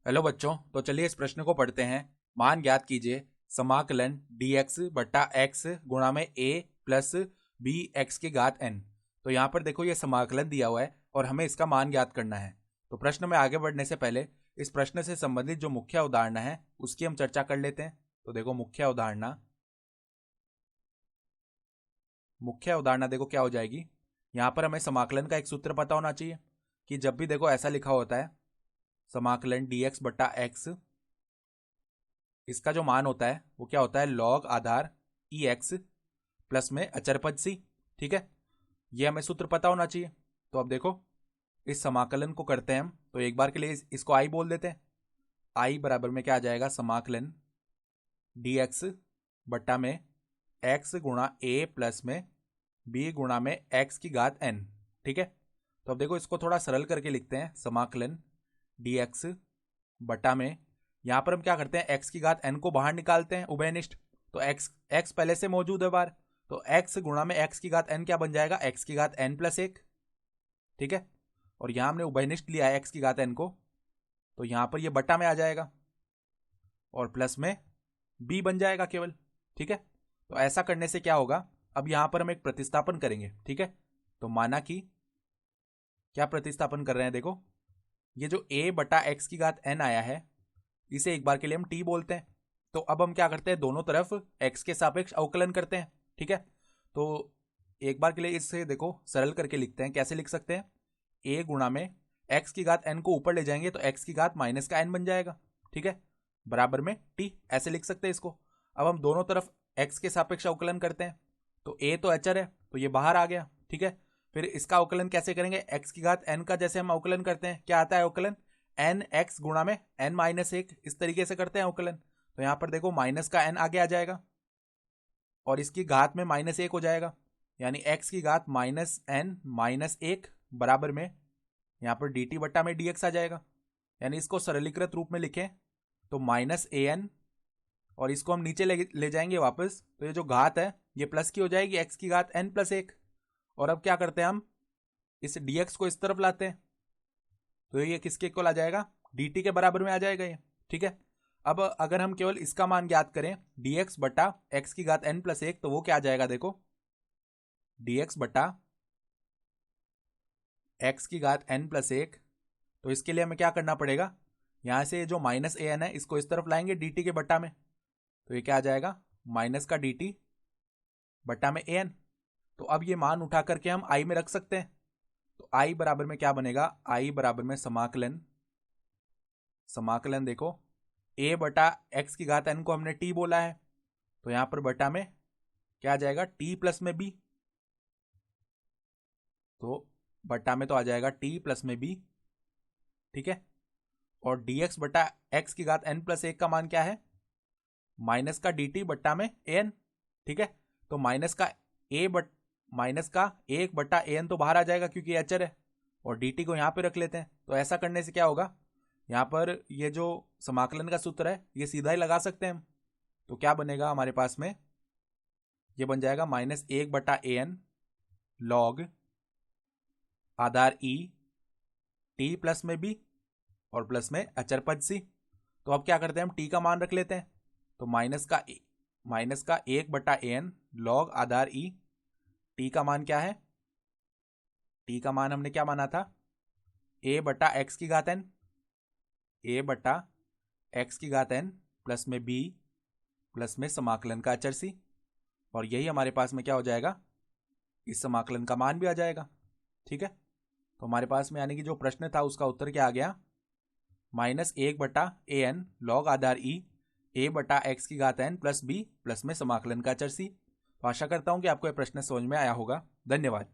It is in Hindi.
हेलो बच्चों, तो चलिए इस प्रश्न को पढ़ते हैं। मान ज्ञात कीजिए समाकलन dx बट्टा x गुणा में a प्लस बी एक्स की घात n। तो यहाँ पर देखो ये समाकलन दिया हुआ है और हमें इसका मान ज्ञात करना है। तो प्रश्न में आगे बढ़ने से पहले इस प्रश्न से संबंधित जो मुख्य अवधारणा है उसकी हम चर्चा कर लेते हैं। तो देखो मुख्य अवधारणा देखो क्या हो जाएगी। यहाँ पर हमें समाकलन का एक सूत्र पता होना चाहिए कि जब भी देखो ऐसा लिखा होता है समाकलन dx बट्टा x, इसका जो मान होता है वो क्या होता है, लॉग आधार ई एक्स प्लस में अचर पद सी। ठीक है, ये हमें सूत्र पता होना चाहिए। तो अब देखो इस समाकलन को करते हैं हम, तो एक बार के लिए इसको आई बोल देते हैं। आई बराबर में क्या आ जाएगा, समाकलन dx बट्टा में x गुणा a प्लस में b गुणा में x की घात n। ठीक है, तो अब देखो इसको थोड़ा सरल करके लिखते हैं। समाकलन dx बटा में, यहां पर हम क्या करते हैं, x की घात n को बाहर निकालते हैं उभयनिष्ठ। तो x पहले से मौजूद है बाहर, तो x गुणा में x की घात n क्या बन जाएगा, x की घात n प्लस 1। ठीक है, और यहां हमने उभयनिष्ठ लिया है x की घात n को, तो यहां पर ये बटा में आ जाएगा और प्लस में b बन जाएगा केवल। ठीक है, तो ऐसा करने से क्या होगा, अब यहां पर हम एक प्रतिस्थापन करेंगे। ठीक है, तो माना कि क्या प्रतिस्थापन कर रहे हैं, देखो ये जो a बटा एक्स की घात n आया है इसे एक बार के लिए हम t बोलते हैं। तो अब हम क्या करते हैं, दोनों तरफ x के सापेक्ष अवकलन करते हैं। ठीक है, तो एक बार के लिए इसे देखो सरल करके लिखते हैं। कैसे लिख सकते हैं, a गुणा में x की घात n को ऊपर ले जाएंगे तो x की घात माइनस का n बन जाएगा। ठीक है, बराबर में t, ऐसे लिख सकते हैं इसको। अब हम दोनों तरफ x के सापेक्ष अवकलन करते हैं, तो a तो अचर है तो ये बाहर आ गया। ठीक है, फिर इसका अवकलन कैसे करेंगे, x की घात n का जैसे हम अवकलन करते हैं, क्या आता है अवकलन, एन एक्स गुणा में n माइनस 1, इस तरीके से करते हैं अवकलन। तो यहां पर देखो माइनस का n आगे आ जाएगा और इसकी घात में माइनस 1 हो जाएगा, यानी x की घात माइनस n माइनस 1 बराबर में यहां पर dt बट्टा में dx आ जाएगा। यानी इसको सरलीकृत रूप में लिखें तो माइनस an, और इसको हम नीचे ले जाएंगे वापस, तो ये जो घात है ये प्लस की हो जाएगी, x की घात n प्लस 1। और अब क्या करते हैं, हम इस dx को इस तरफ लाते हैं तो ये किसके इक्वल आ जाएगा, dt के बराबर में आ जाएगा ये। ठीक है, अब अगर हम केवल इसका मान ज्ञात करें dx बटा x की घात n प्लस 1, तो वो क्या आ जाएगा, देखो dx बटा x की घात n प्लस 1। तो इसके लिए हमें क्या करना पड़ेगा, यहां से जो माइनस an है इसको इस तरफ लाएंगे dt के बटा में, तो ये क्या आ जाएगा, माइनस का dt बटा में an। तो अब ये मान उठा करके हम i में रख सकते हैं। तो i बराबर में क्या बनेगा, i बराबर में समाकलन देखो a बटा x की घात n को हमने t बोला है, तो यहां पर बटा में क्या आ जाएगा, t प्लस में b। तो बटा में तो आ जाएगा t प्लस में b। ठीक है, और dx बटा x की घात n प्लस 1 का मान क्या है, माइनस का dt बट्टा में an। ठीक है, तो माइनस का 1 बट्टा an तो बाहर आ जाएगा क्योंकि ये अचर है, और dt को यहां पे रख लेते हैं। तो ऐसा करने से क्या होगा, यहां पर ये जो समाकलन का सूत्र है ये सीधा ही लगा सकते हैं हम। तो क्या बनेगा हमारे पास में, ये बन जाएगा माइनस 1 बटा an log Aadhaar e t plus में b और प्लस में अचर पद c। तो अब क्या करते हैं, हम t का मान रख लेते हैं, तो माइनस का 1 बटा an log Aadhaar e, t का मान क्या है, t का मान हमने क्या माना था, a बटा x की घात n, a बटा x की घात n प्लस में b प्लस में समाकलन का अचर c। और यही हमारे पास में क्या हो जाएगा, इस समाकलन का मान भी आ जाएगा। ठीक है, तो हमारे पास में यानी कि जो प्रश्न था उसका उत्तर क्या आ गया, माइनस 1 बटा an log Aadhaar e, a बटा x की घात n प्लस b प्लस में समाकलन का अचर c। तो आशा करता हूं कि आपको यह प्रश्न समझ में आया होगा। धन्यवाद।